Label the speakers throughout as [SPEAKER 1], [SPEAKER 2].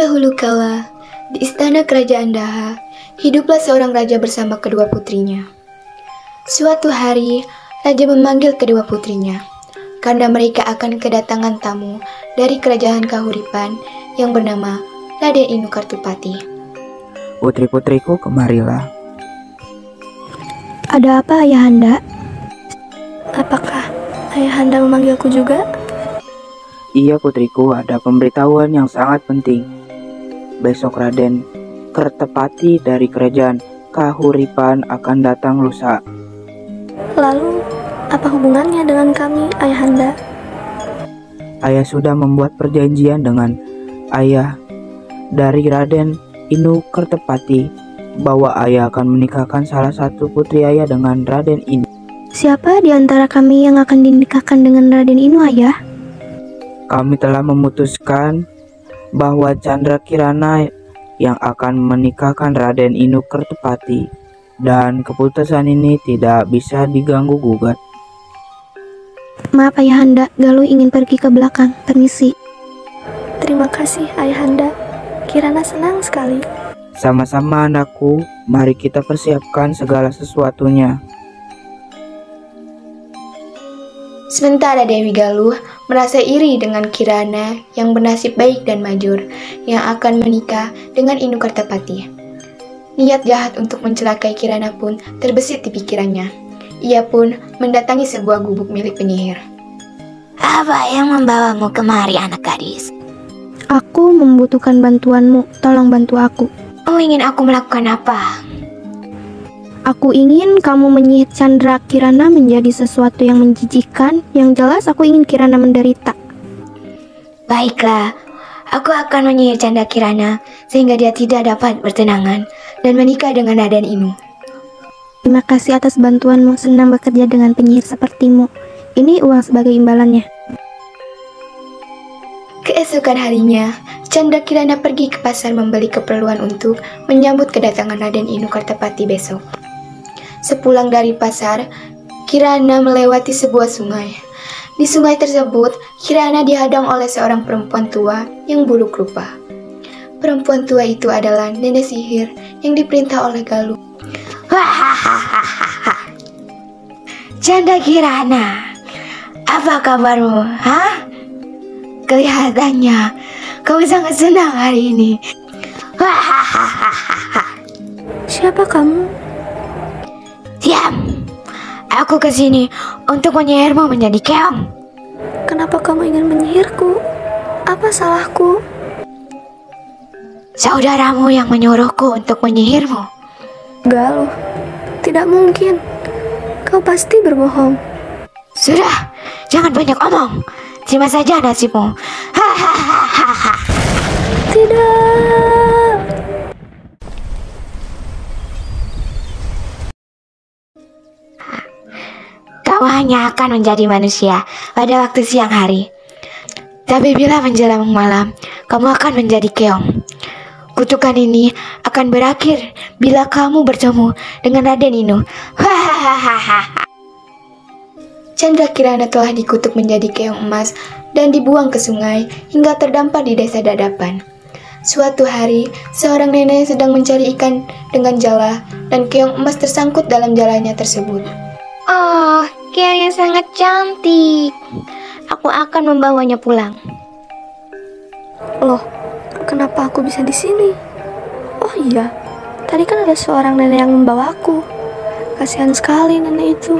[SPEAKER 1] Dahulu kala, di istana kerajaan Daha, hiduplah seorang raja bersama kedua putrinya. Suatu hari, raja memanggil kedua putrinya, karena mereka akan kedatangan tamu dari kerajaan Kahuripan yang bernama Raden Inu Kartupati.
[SPEAKER 2] Putri-putriku, kemarilah.
[SPEAKER 3] Ada apa, Ayahanda? Apakah Ayahanda memanggilku juga?
[SPEAKER 2] Iya putriku, ada pemberitahuan yang sangat penting. Besok Raden Kertepati dari kerajaan Kahuripan akan datang lusa.
[SPEAKER 3] Lalu, apa hubungannya dengan kami, Ayahanda?
[SPEAKER 2] Ayah sudah membuat perjanjian dengan ayah dari Raden Inu Kertepati bahwa ayah akan menikahkan salah satu putri ayah dengan Raden Inu.
[SPEAKER 3] Siapa di antara kami yang akan dinikahkan dengan Raden Inu, Ayah?
[SPEAKER 2] Kami telah memutuskan bahwa Chandra Kirana yang akan menikahkan Raden Inu Kertepati, dan keputusan ini tidak bisa diganggu gugat.
[SPEAKER 3] Maaf Ayahanda, Galuh ingin pergi ke belakang. Permisi. Terima kasih Ayahanda. Kirana senang sekali.
[SPEAKER 2] Sama-sama anakku, mari kita persiapkan segala sesuatunya.
[SPEAKER 1] Sementara Dewi Galuh merasa iri dengan Kirana yang bernasib baik dan majur yang akan menikah dengan Inu Kartapati. Niat jahat untuk mencelakai Kirana pun terbesit di pikirannya. Ia pun mendatangi sebuah gubuk milik penyihir.
[SPEAKER 4] Apa yang membawamu kemari, anak gadis?
[SPEAKER 3] Aku membutuhkan bantuanmu, tolong bantu aku.
[SPEAKER 4] Kamu ingin aku melakukan apa?
[SPEAKER 3] Aku ingin kamu menyihir Chandra Kirana menjadi sesuatu yang menjijikkan. Yang jelas aku ingin Kirana menderita.
[SPEAKER 4] Baiklah, aku akan menyihir Chandra Kirana sehingga dia tidak dapat bertenangan dan menikah dengan Raden Inu.
[SPEAKER 3] Terima kasih atas bantuanmu, senang bekerja dengan penyihir sepertimu. Ini uang sebagai imbalannya.
[SPEAKER 1] Keesokan harinya, Chandra Kirana pergi ke pasar membeli keperluan untuk menyambut kedatangan Raden Inu Kartapati besok. Sepulang dari pasar, Kirana melewati sebuah sungai. Di sungai tersebut, Kirana dihadang oleh seorang perempuan tua yang buruk rupa. Perempuan tua itu adalah nenek sihir yang diperintah oleh Galuh.
[SPEAKER 4] Hahaha. Chandra Kirana, apa kabarmu? Hah? Kelihatannya kamu sangat senang hari ini. Hahaha.
[SPEAKER 3] Siapa kamu?
[SPEAKER 4] Diam. Aku kesini untuk menyihirmu menjadi keong.
[SPEAKER 3] Kenapa kamu ingin menyihirku? Apa salahku?
[SPEAKER 4] Saudaramu yang menyuruhku untuk menyihirmu.
[SPEAKER 3] Galuh, tidak mungkin. Kau pasti berbohong.
[SPEAKER 4] Sudah, jangan banyak omong. Terima saja nasibmu. Hahaha.
[SPEAKER 3] Tidak.
[SPEAKER 4] Kamu hanya akan menjadi manusia pada waktu siang hari. Tapi bila menjelang malam, kamu akan menjadi keong. Kutukan ini akan berakhir bila kamu bertemu dengan Raden Inu. Hahaha.
[SPEAKER 1] Chandra Kirana telah dikutuk menjadi keong emas dan dibuang ke sungai hingga terdampar di desa Dadapan. Suatu hari, seorang nenek sedang mencari ikan dengan jala dan keong emas tersangkut dalam jalanya tersebut.
[SPEAKER 4] Oh, keong yang sangat cantik. Aku akan membawanya pulang.
[SPEAKER 3] Loh, kenapa aku bisa di sini? Oh iya, tadi kan ada seorang nenek yang membawa aku. Kasihan sekali nenek itu.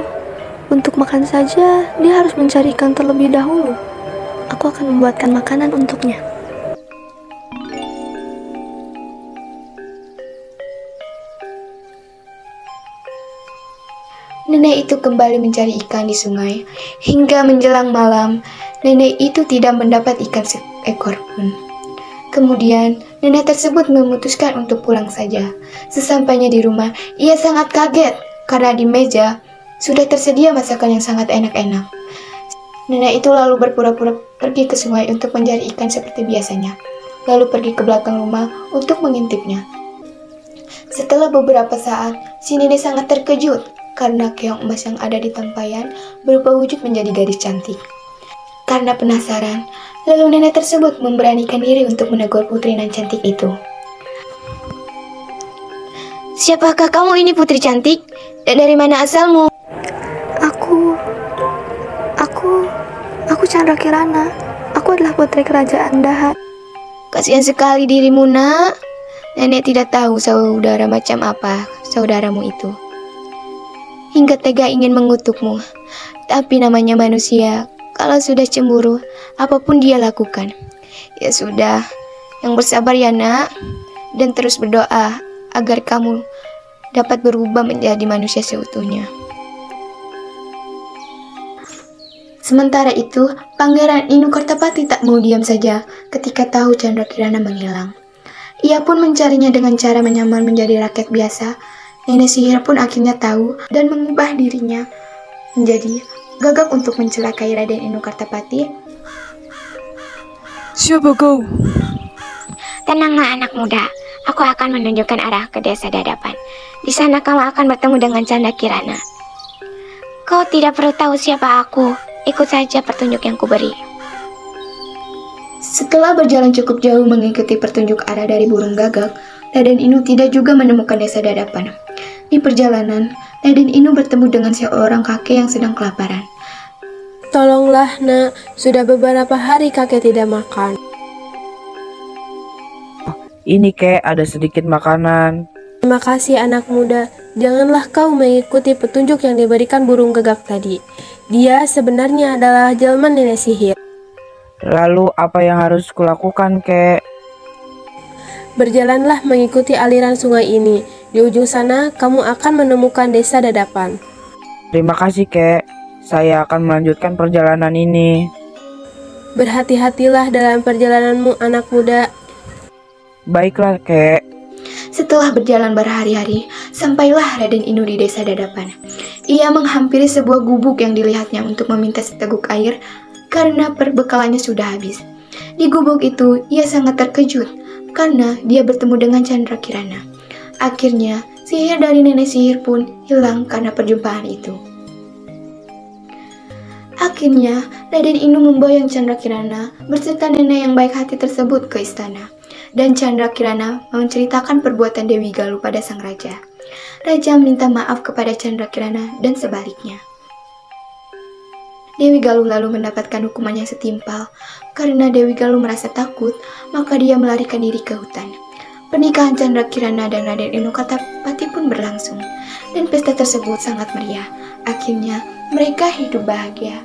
[SPEAKER 3] Untuk makan saja, dia harus mencari ikan terlebih dahulu. Aku akan membuatkan makanan untuknya.
[SPEAKER 1] Nenek itu kembali mencari ikan di sungai. Hingga menjelang malam, nenek itu tidak mendapat ikan seekor pun. Kemudian, nenek tersebut memutuskan untuk pulang saja. Sesampainya di rumah, ia sangat kaget karena di meja sudah tersedia masakan yang sangat enak-enak. Nenek itu lalu berpura-pura pergi ke sungai untuk mencari ikan seperti biasanya. Lalu pergi ke belakang rumah untuk mengintipnya. Setelah beberapa saat, si nenek sangat terkejut karena keong emas yang ada di tempayan berubah wujud menjadi gadis cantik. Karena penasaran, lalu nenek tersebut memberanikan diri untuk menegur putri nan cantik itu.
[SPEAKER 4] Siapakah kamu ini putri cantik? Dan dari mana asalmu?
[SPEAKER 3] Aku Chandra Kirana. Aku adalah putri kerajaan Daha.
[SPEAKER 4] Kasihan sekali dirimu, nak. Nenek tidak tahu saudara macam apa saudaramu itu. Hingga tega ingin mengutukmu. Tapi namanya manusia, kalau sudah cemburu, apapun dia lakukan. Ya sudah, yang bersabar ya nak. Dan terus berdoa agar kamu dapat berubah menjadi manusia seutuhnya.
[SPEAKER 1] Sementara itu, Pangeran Inu Kartapati tak mau diam saja ketika tahu Chandra Kirana menghilang. Ia pun mencarinya dengan cara menyamar menjadi rakyat biasa. Nenek sihir pun akhirnya tahu dan mengubah dirinya menjadi gagak untuk mencelakai Raden Inu Kartapati.
[SPEAKER 5] Siapa kau?
[SPEAKER 4] Tenanglah anak muda, aku akan menunjukkan arah ke desa Dadapan. Di sana kamu akan bertemu dengan Chandra Kirana. Kau tidak perlu tahu siapa aku, ikut saja petunjuk yang kuberi.
[SPEAKER 1] Setelah berjalan cukup jauh mengikuti petunjuk arah dari burung gagak, Raden Inu tidak juga menemukan desa Dadapan. Di perjalanan, Raden Inu bertemu dengan seorang kakek yang sedang kelaparan.
[SPEAKER 5] Tolonglah nak, sudah beberapa hari kakek tidak makan.
[SPEAKER 2] Ini kek, ada sedikit makanan.
[SPEAKER 5] Terima kasih anak muda, janganlah kau mengikuti petunjuk yang diberikan burung gagak tadi. Dia sebenarnya adalah jelmaan nenek sihir.
[SPEAKER 2] Lalu apa yang harus kulakukan, kek?
[SPEAKER 5] Berjalanlah mengikuti aliran sungai ini. Di ujung sana kamu akan menemukan desa Dadapan.
[SPEAKER 2] Terima kasih, kek. Saya akan melanjutkan perjalanan ini.
[SPEAKER 5] Berhati-hatilah dalam perjalananmu anak muda.
[SPEAKER 2] Baiklah, kek.
[SPEAKER 1] Setelah berjalan berhari-hari, sampailah Raden Inu di desa Dadapan. Ia menghampiri sebuah gubuk yang dilihatnya untuk meminta seteguk air karena perbekalannya sudah habis. Di gubuk itu, ia sangat terkejut karena dia bertemu dengan Chandra Kirana. Akhirnya, sihir dari nenek sihir pun hilang karena perjumpaan itu. Akhirnya, Raden Inu memboyong Chandra Kirana berserta nenek yang baik hati tersebut ke istana. Dan Chandra Kirana menceritakan perbuatan Dewi Galuh pada sang raja. Raja minta maaf kepada Chandra Kirana dan sebaliknya. Dewi Galuh lalu mendapatkan hukuman yang setimpal. Karena Dewi Galuh merasa takut, maka dia melarikan diri ke hutan. Pernikahan Chandra Kirana dan Raden Inu Kartapati pun berlangsung. Dan pesta tersebut sangat meriah. Akhirnya mereka hidup bahagia.